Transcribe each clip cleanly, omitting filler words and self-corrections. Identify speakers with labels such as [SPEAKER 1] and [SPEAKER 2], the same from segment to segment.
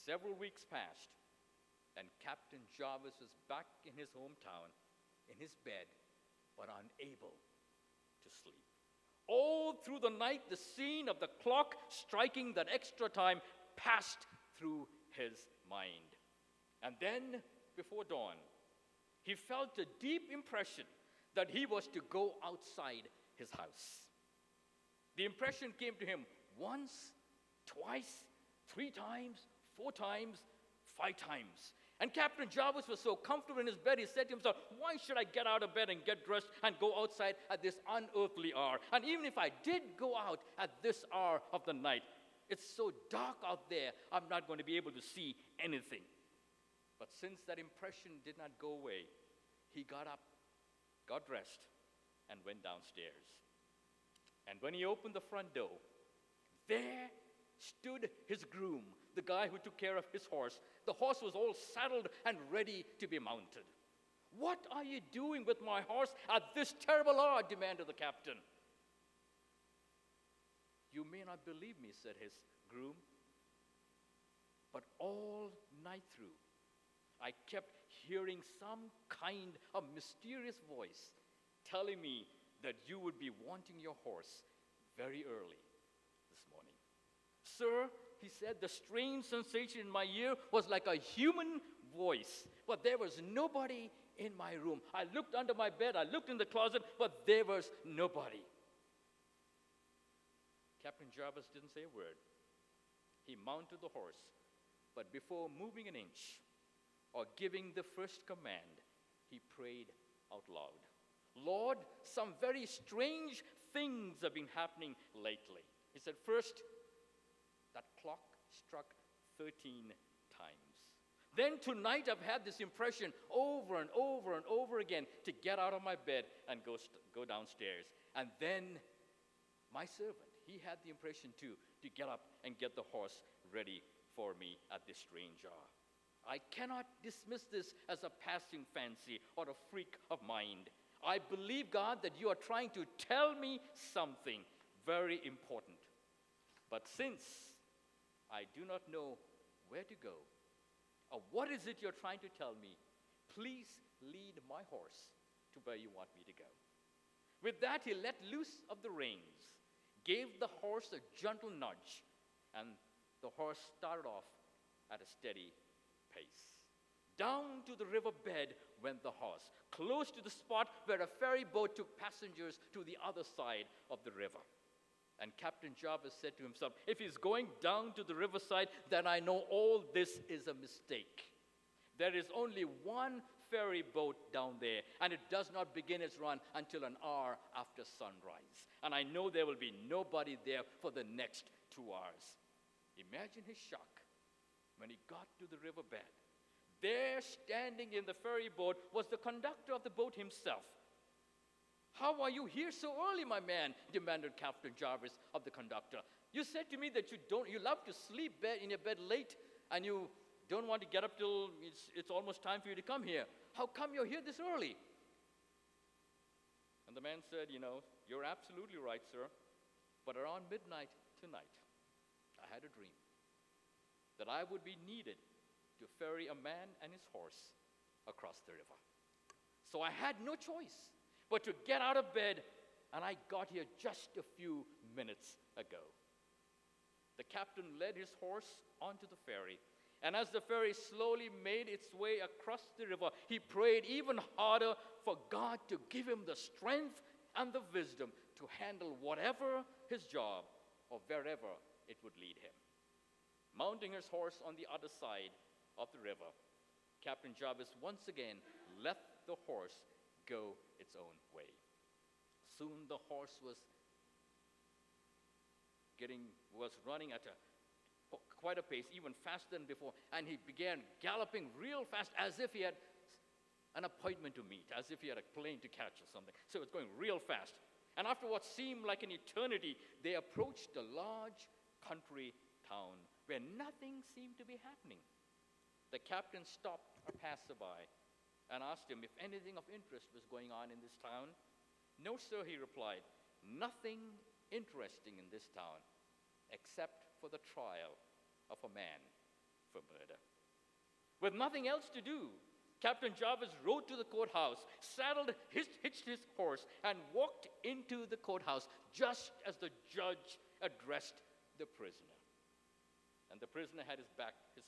[SPEAKER 1] Several weeks passed, and Captain Jarvis was back in his hometown, in his bed, but unable to sleep. All through the night, the scene of the clock striking that extra time passed through his mind. And then, before dawn, he felt a deep impression that he was to go outside his house. The impression came to him once, twice, 3 times, 4 times, 5 times. And Captain Jarvis was so comfortable in his bed, he said to himself, why should I get out of bed and get dressed and go outside at this unearthly hour? And even if I did go out at this hour of the night, it's so dark out there, I'm not going to be able to see anything. But since that impression did not go away, he got up, got dressed, and went downstairs. And when he opened the front door, there stood his groom, the guy who took care of his horse. The horse was all saddled and ready to be mounted. What are you doing with my horse at this terrible hour? Demanded the captain. You may not believe me, said his groom, but all night through, I kept hearing some kind of mysterious voice telling me that you would be wanting your horse very early this morning. Sir, he said, the strange sensation in my ear was like a human voice, but there was nobody in my room. I looked under my bed, I looked in the closet, but there was nobody. Captain Jarvis didn't say a word. He mounted the horse, but before moving an inch or giving the first command, he prayed out loud. Lord, some very strange things have been happening lately. He said, first, that clock struck 13 times. Then tonight I've had this impression over and over and over again to get out of my bed and go downstairs. And then my servant, he had the impression too, to get up and get the horse ready for me at this strange hour. I cannot dismiss this as a passing fancy or a freak of mind. I believe, God, that you are trying to tell me something very important. But since I do not know where to go, or what is it you're trying to tell me, please lead my horse to where you want me to go. With that, he let loose of the reins, gave the horse a gentle nudge, and the horse started off at a steady pace. Down to the riverbed went the horse, close to the spot where a ferry boat took passengers to the other side of the river. And Captain Jarvis said to himself, if he's going down to the riverside, then I know all this is a mistake. There is only one ferry boat down there, and it does not begin its run until an hour after sunrise. And I know there will be nobody there for the next 2 hours. Imagine his shock when he got to the riverbed. There, standing in the ferry boat, was the conductor of the boat himself. How are you here so early, my man? Demanded Captain Jarvis of the conductor. You said to me that you love to sleep in your bed late, and you don't want to get up till it's almost time for you to come here. How come you're here this early? And the man said, you're absolutely right, sir. But around midnight tonight, I had a dream that I would be needed to ferry a man and his horse across the river. So I had no choice but to get out of bed, and I got here just a few minutes ago. The captain led his horse onto the ferry, and as the ferry slowly made its way across the river, he prayed even harder for God to give him the strength and the wisdom to handle whatever his job or wherever it would lead him. Mounting his horse on the other side of the river, Captain Jarvis once again let the horse go its own way. Soon the horse was running at quite a pace, even faster than before, and he began galloping real fast as if he had an appointment to meet, as if he had a plane to catch or something. So it was going real fast. And after what seemed like an eternity, they approached a large country town where nothing seemed to be happening. The captain stopped a passerby and asked him if anything of interest was going on in this town. No, sir, he replied. Nothing interesting in this town except for the trial of a man for murder. With nothing else to do, Captain Jarvis rode to the courthouse, hitched his horse, and walked into the courthouse just as the judge addressed the prisoner. And the prisoner had his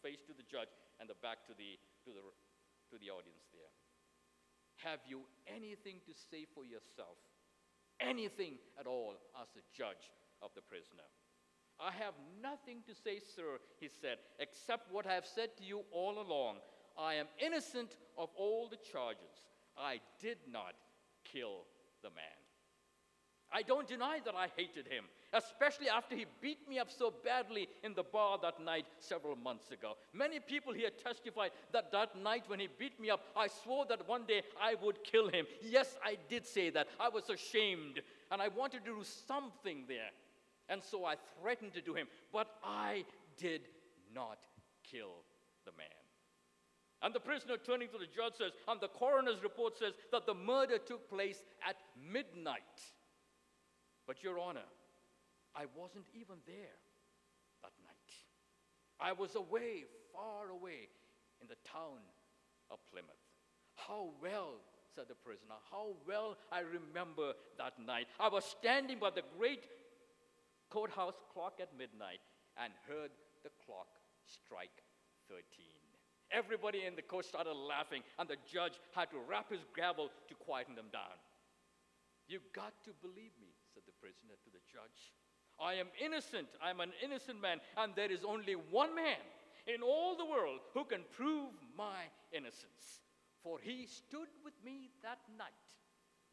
[SPEAKER 1] face to the judge, and the back to the audience there. Have you anything to say for yourself? Anything at all, asked the judge of the prisoner. I have nothing to say, sir, he said, except what I have said to you all along. I am innocent of all the charges. I did not kill the man. I don't deny that I hated him, especially after he beat me up so badly in the bar that night several months ago. Many people here testified that night when he beat me up, I swore that one day I would kill him. Yes, I did say that. I was ashamed, and I wanted to do something there. And so I threatened to do him, but I did not kill the man. And the prisoner, turning to the judge, says, and the coroner's report says that the murder took place at midnight. But, Your Honor, I wasn't even there that night. I was away, far away, in the town of Plymouth. How well, said the prisoner, how well I remember that night. I was standing by the great courthouse clock at midnight and heard the clock strike 13. Everybody in the court started laughing, and the judge had to rap his gavel to quieten them down. You got to believe me, said the prisoner to the judge. I am innocent. I'm an innocent man, and there is only one man in all the world who can prove my innocence. For he stood with me that night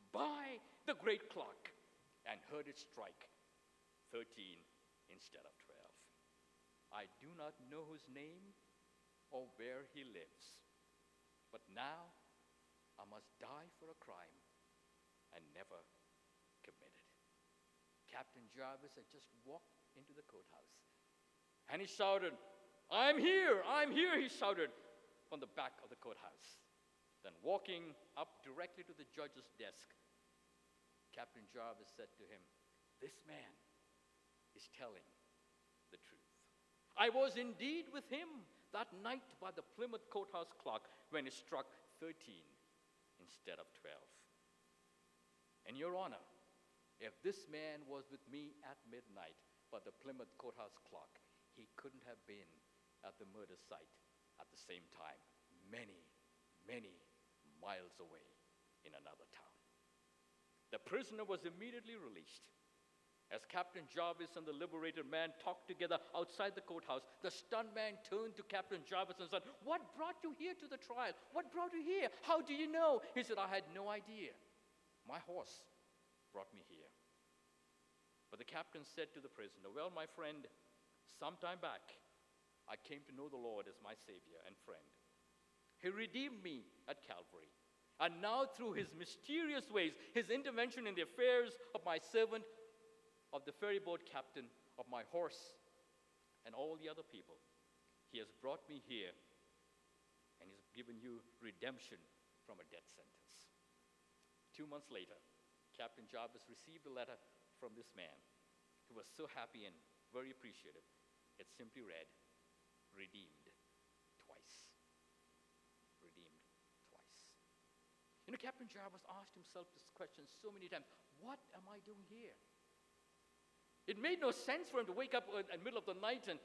[SPEAKER 1] by the great clock and heard it strike 13 instead of 12. I do not know his name or where he lives, but now I must die for a crime I never committed. Captain Jarvis had just walked into the courthouse, and he shouted, I'm here, he shouted from the back of the courthouse. Then walking up directly to the judge's desk, Captain Jarvis said to him, this man is telling the truth. I was indeed with him that night by the Plymouth courthouse clock when it struck 13 instead of 12. And Your Honor, if this man was with me at midnight by the Plymouth courthouse clock, he couldn't have been at the murder site at the same time, many, many miles away in another town. The prisoner was immediately released. As Captain Jarvis and the liberated man talked together outside the courthouse, the stunned man turned to Captain Jarvis and said, what brought you here to the trial? What brought you here? How do you know? He said, I had no idea. My horse brought me here. But the captain said to the prisoner, well, my friend, some time back, I came to know the Lord as my Savior and friend. He redeemed me at Calvary. And now through his mysterious ways, his intervention in the affairs of my servant, of the ferry boat captain, of my horse, and all the other people, he has brought me here, and he's given you redemption from a death sentence. 2 months later, Captain Jarvis received a letter from this man. He was so happy and very appreciative. It simply read, redeemed twice. Redeemed twice. You know, Captain Jarvis asked himself this question so many times, what am I doing here? It made no sense for him to wake up in the middle of the night and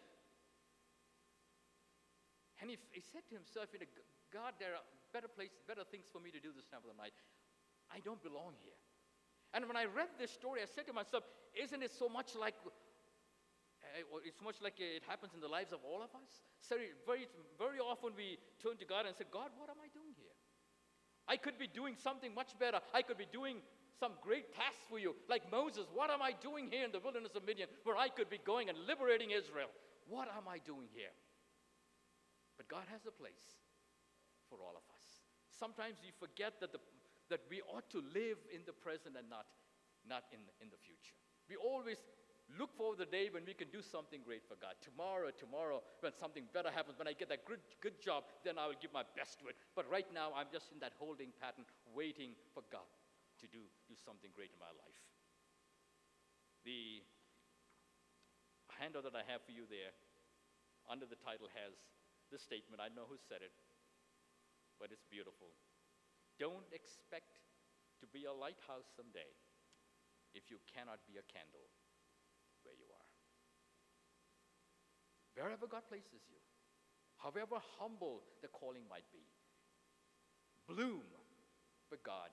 [SPEAKER 1] he said to himself, you know, God, there are better things for me to do this time of the night. I don't belong here. And when I read this story, I said to myself, isn't it so much like, it's much like it happens in the lives of all of us? So very often we turn to God and say, God, what am I doing here? I could be doing something much better. I could be doing some great tasks for you. Like Moses, what am I doing here in the wilderness of Midian where I could be going and liberating Israel? What am I doing here? But God has a place for all of us. Sometimes we forget that we ought to live in the present and not in the future. We always look for the day when we can do something great for God. Tomorrow, when something better happens, when I get that good job, then I will give my best to it. But right now, I'm just in that holding pattern, waiting for God to do something great in my life. The handout that I have for you there, under the title has this statement. I know who said it, but it's beautiful. Don't expect to be a lighthouse someday if you cannot be a candle where you are. Wherever God places you, however humble the calling might be, bloom where God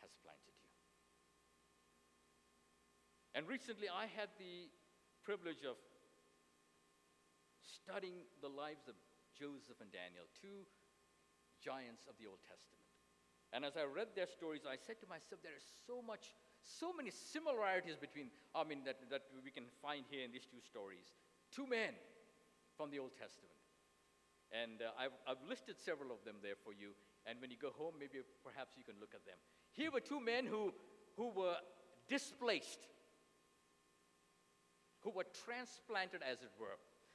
[SPEAKER 1] has planted you. And recently I had the privilege of studying the lives of Joseph and Daniel, two giants of the Old Testament. And as I read their stories, I said to myself, there is so many similarities between, that we can find here in these two stories. Two men from the Old Testament. And I've listed several of them there for you. And when you go home, maybe perhaps you can look at them. Here were two men who were displaced, who were transplanted, as it were,